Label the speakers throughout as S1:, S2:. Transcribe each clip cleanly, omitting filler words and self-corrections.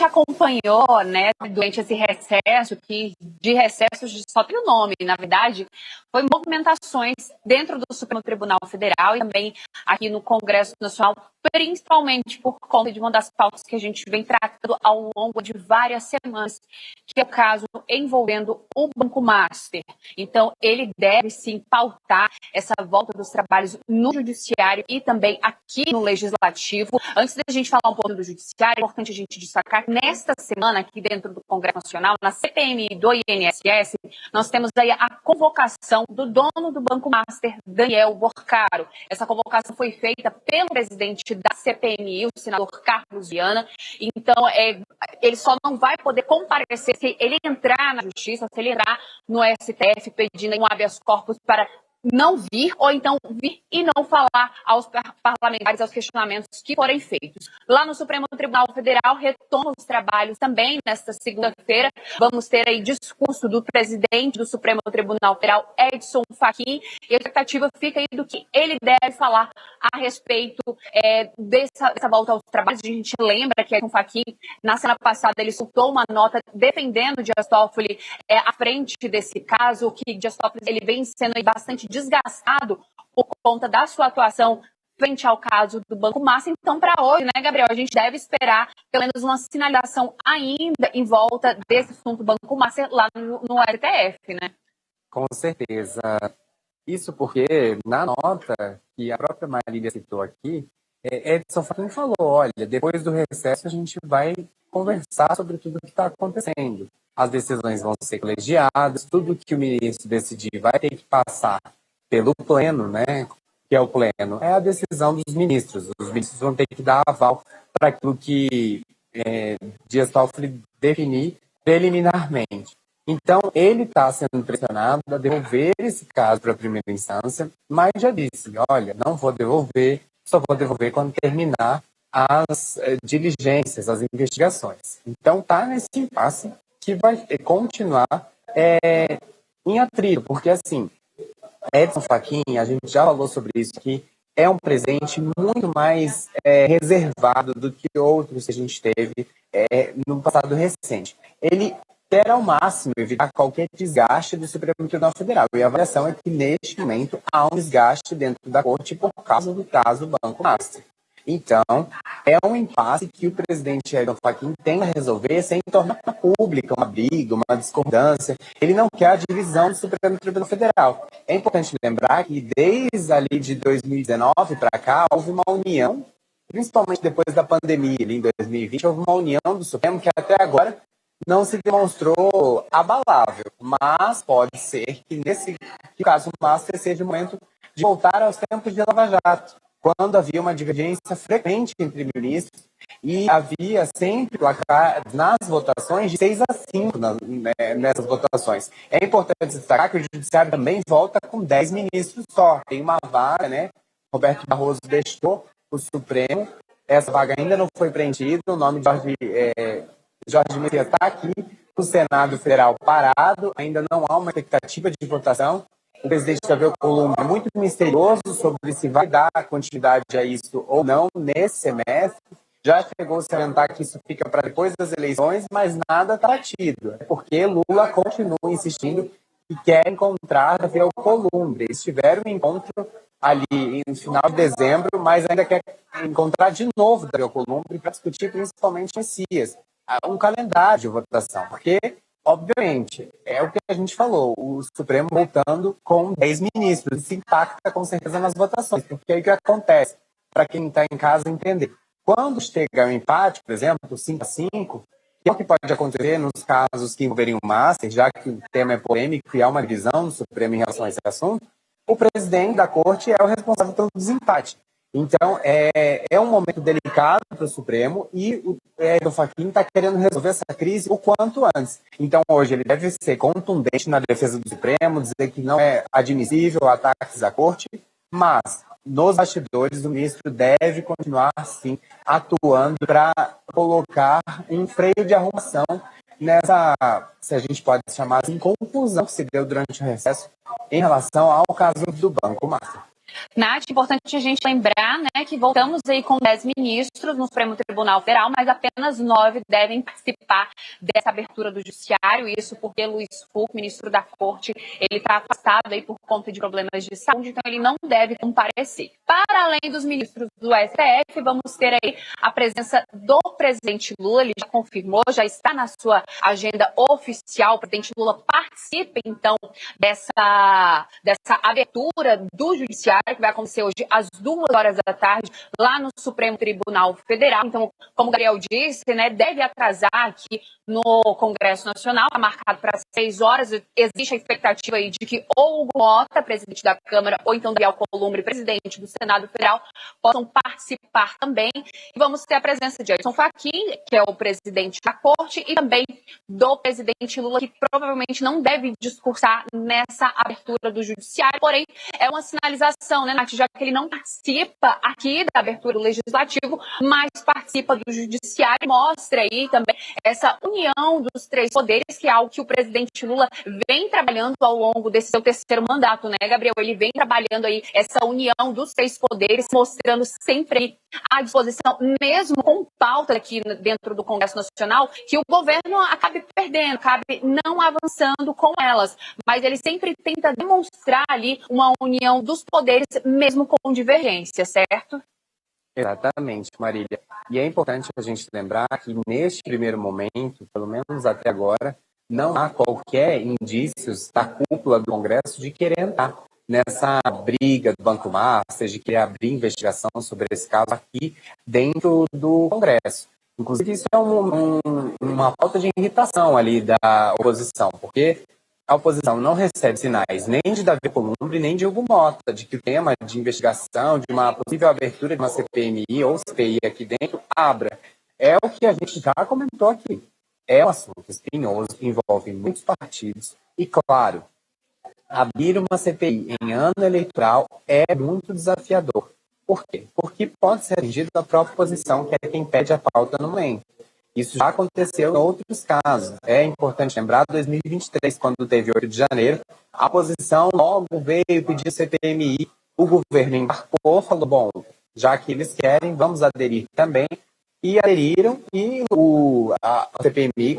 S1: acompanhou, né, durante esse recesso, que de recessos só tem o nome, na verdade, foi movimentações dentro do Supremo Tribunal Federal e também aqui no Congresso Nacional, principalmente por conta de uma das pautas que a gente vem tratando ao longo de várias semanas, que é o caso envolvendo o Banco Master. Então, ele deve sim pautar essa volta dos trabalhos no Judiciário e também aqui no Legislativo. Antes da gente falar um pouco do Judiciário, é importante a gente destacar que nesta semana, aqui dentro do Congresso Nacional, na CPMI do INSS, nós temos aí a convocação do dono do Banco Master, Daniel Borcaro. Essa convocação foi feita pelo presidente da CPMI, o senador Carlos Viana. Então, ele só não vai poder comparecer se ele entrar na Justiça, se ele entrar no STF pedindo um habeas corpus para não vir, ou então vir e não falar aos parlamentares, aos questionamentos que forem feitos. Lá no Supremo Tribunal Federal, retoma os trabalhos também nesta segunda-feira. Vamos ter aí discurso do presidente do Supremo Tribunal Federal, Edson Fachin, e a expectativa fica aí do que ele deve falar a respeito dessa volta aos trabalhos. A gente lembra que Edson Fachin, na semana passada, ele soltou uma nota defendendo Dias Toffoli à frente desse caso, que Dias Toffoli ele vem sendo aí bastante desgastado por conta da sua atuação frente ao caso do Banco Master. Então, para hoje, né, Gabriel, a gente deve esperar pelo menos uma sinalização ainda em volta desse assunto do Banco Master lá no STF, né?
S2: Com certeza. Isso porque, na nota que a própria Marília citou aqui, Edson Fachin falou, olha, depois do recesso a gente vai conversar sobre tudo o que está acontecendo. As decisões vão ser colegiadas, tudo que o ministro decidir vai ter que passar pelo pleno, né? Que é o pleno, é a decisão dos ministros. Os ministros vão ter que dar aval para aquilo que Dias Toffoli definir preliminarmente. Então, ele está sendo pressionado a devolver esse caso para a primeira instância, mas já disse, olha, não vou devolver, só vou devolver quando terminar as diligências, as investigações. Então, está nesse impasse que vai continuar em atrito, porque assim, Edson Fachin, a gente já falou sobre isso, que é um presidente muito mais reservado do que outros que a gente teve no passado recente. Ele quer ao máximo evitar qualquer desgaste do Supremo Tribunal Federal. E a avaliação é que, neste momento, há um desgaste dentro da Corte por causa do caso do Banco Master. Então, é um impasse que o presidente Edson Fachin tem a resolver sem tornar pública uma briga, uma discordância. Ele não quer a divisão do Supremo Tribunal Federal. É importante lembrar que desde ali de 2019 para cá, houve uma união, principalmente depois da pandemia, ali em 2020, houve uma união do Supremo que até agora não se demonstrou abalável. Mas pode ser que nesse caso o Master seja o momento de voltar aos tempos de Lava Jato, quando havia uma divergência frequente entre ministros e havia sempre placar nas votações de 6-5 nessas votações. É importante destacar que o Judiciário também volta com 10 ministros só. Tem uma vaga, né? Roberto Barroso deixou o Supremo, essa vaga ainda não foi preenchida, o nome de Jorge Messias está aqui, o Senado Federal parado, ainda não há uma expectativa de votação. O presidente Davi Alcolumbre é muito misterioso sobre se vai dar continuidade a isso ou não nesse semestre. Já chegou a se aventar que isso fica para depois das eleições, mas nada está batido. É porque Lula continua insistindo e quer encontrar Davi Alcolumbre. Eles tiveram um encontro ali no final de dezembro, mas ainda quer encontrar de novo Davi Alcolumbre para discutir principalmente Messias. Um calendário de votação, porque obviamente, é o que a gente falou, o Supremo voltando com 10 ministros. Isso impacta com certeza nas votações, porque aí o que acontece, para quem está em casa entender. Quando chega o empate, por exemplo, 5-5, que é o que pode acontecer nos casos que envolveriam o Master, já que o tema é polêmico e há uma divisão do Supremo em relação a esse assunto, o presidente da Corte é o responsável pelo desempate. Então, é um momento delicado para o Supremo e o Edson Fachin está querendo resolver essa crise o quanto antes. Então, hoje, ele deve ser contundente na defesa do Supremo, dizer que não é admissível ataques à Corte, mas, nos bastidores, o ministro deve continuar, sim, atuando para colocar um freio de arrumação nessa, se a gente pode chamar assim, confusão que se deu durante o recesso em relação ao caso do Banco Master.
S1: Nath, importante a gente lembrar, né, que voltamos aí com 10 ministros no Supremo Tribunal Federal, mas apenas 9 devem participar dessa abertura do judiciário, isso porque Luiz Fux, ministro da Corte, ele está afastado aí por conta de problemas de saúde, então ele não deve comparecer. Para além dos ministros do STF, vamos ter aí a presença do presidente Lula, ele já confirmou, já está na sua agenda oficial, o presidente Lula participa, então, dessa abertura do judiciário, que vai acontecer hoje às 2h da tarde, lá no Supremo Tribunal Federal. Então, como o Gabriel disse, né, deve atrasar aqui no Congresso Nacional, está marcado para 6 horas. Existe a expectativa aí de que ou Hugo Mota, presidente da Câmara, ou então Davi Alcolumbre, presidente do Senado Federal, possam participar também. E vamos ter a presença de Edson Fachin, que é o presidente da Corte, e também do presidente Lula, que provavelmente não deve discursar nessa abertura do judiciário, porém é uma sinalização, né, Nath, já que ele não participa aqui da abertura do legislativo, mas participa do judiciário, mostra aí também essa união dos três poderes, que é algo que o presidente Lula vem trabalhando ao longo desse seu terceiro mandato, né, Gabriel? Ele vem trabalhando aí essa união dos três poderes, mostrando sempre à disposição, mesmo com pauta aqui dentro do Congresso Nacional, que o governo acabe perdendo, acabe não avançando com elas, mas ele sempre tenta demonstrar ali uma união dos poderes, mesmo com divergência, certo?
S2: Exatamente, Marília. E é importante a gente lembrar que neste primeiro momento, pelo menos até agora, não há qualquer indícios da cúpula do Congresso de querer entrar nessa briga do Banco Master, de querer abrir investigação sobre esse caso aqui dentro do Congresso. Inclusive, isso é uma falta de irritação ali da oposição, porque a oposição não recebe sinais nem de Davi Alcolumbre, nem de Hugo Mota, de que o tema de investigação, de uma possível abertura de uma CPMI ou CPI aqui dentro, abra. É o que a gente já comentou aqui. É um assunto espinhoso, envolve muitos partidos e, claro, abrir uma CPI em ano eleitoral é muito desafiador. Por quê? Porque pode ser atingido da própria oposição, que é quem pede a pauta no momento. Isso já aconteceu em outros casos. É importante lembrar, 2023, quando teve 8 de janeiro, a oposição logo veio pedir CPMI, o governo embarcou, falou, bom, já que eles querem, vamos aderir também. E aderiram, e a CPMI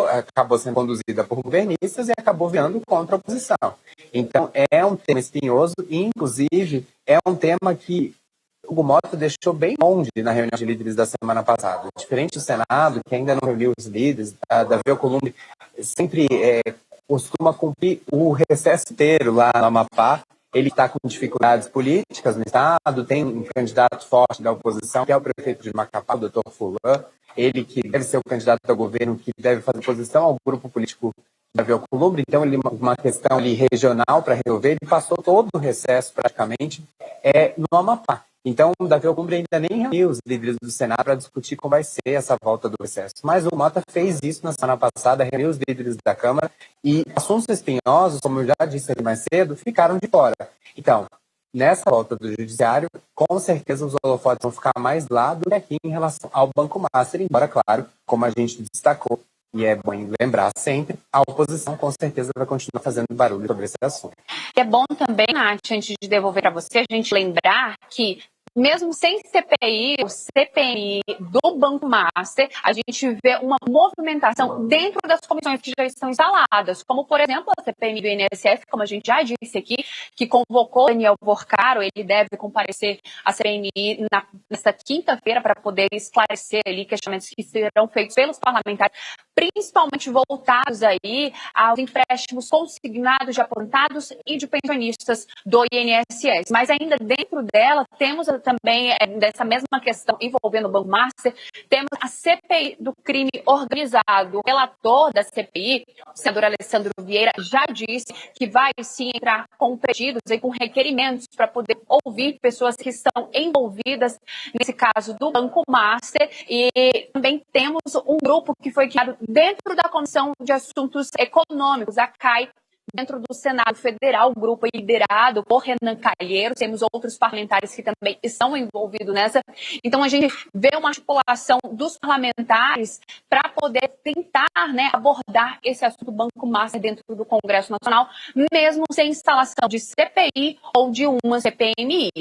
S2: acabou sendo conduzida por governistas e acabou virando contra a oposição. Então, é um tema espinhoso e, inclusive, é um tema que o Hugo Mota deixou bem longe na reunião de líderes da semana passada. Diferente do Senado, que ainda não reuniu os líderes, a Davi Alcolumbre sempre costuma cumprir o recesso inteiro lá no Amapá. Ele está com dificuldades políticas no Estado, tem um candidato forte da oposição, que é o prefeito de Macapá, o doutor Fullan, ele que deve ser o candidato ao governo, que deve fazer oposição ao grupo político Davi Alcolumbre, então ele uma questão ali regional para resolver, ele passou todo o recesso praticamente no Amapá. Então, o Davi Alcolumbre ainda nem reuniu os líderes do Senado para discutir como vai ser essa volta do recesso. Mas o Mota fez isso na semana passada, reuniu os líderes da Câmara e assuntos espinhosos, como eu já disse aqui mais cedo, ficaram de fora. Então, nessa volta do Judiciário, com certeza os holofotes vão ficar mais lá do que aqui em relação ao Banco Master, embora, claro, como a gente destacou, e é bom lembrar sempre, a oposição com certeza vai continuar fazendo barulho sobre esse assunto.
S1: É bom também, Nath, antes de devolver para você, a gente lembrar que mesmo sem CPI, o CPMI do Banco Master, a gente vê uma movimentação dentro das comissões que já estão instaladas, como, por exemplo, a CPMI do INSS, como a gente já disse aqui, que convocou Daniel Porcaro, ele deve comparecer à CPMI nesta quinta-feira para poder esclarecer ali questionamentos que serão feitos pelos parlamentares, principalmente voltados aí aos empréstimos consignados de aposentados e de pensionistas do INSS. Mas ainda dentro dela, temos também, dessa mesma questão envolvendo o Banco Master, temos a CPI do crime organizado. O relator da CPI, o senador Alessandro Vieira, já disse que vai sim entrar com pedidos e com requerimentos para poder ouvir pessoas que estão envolvidas nesse caso do Banco Master. E também temos um grupo que foi criado dentro da Comissão de Assuntos Econômicos, a CAI, dentro do Senado Federal, o grupo é liderado por Renan Calheiros, temos outros parlamentares que também estão envolvidos nessa. Então, a gente vê uma articulação dos parlamentares para poder tentar, né, abordar esse assunto do Banco Master dentro do Congresso Nacional, mesmo sem instalação de CPI ou de uma CPMI.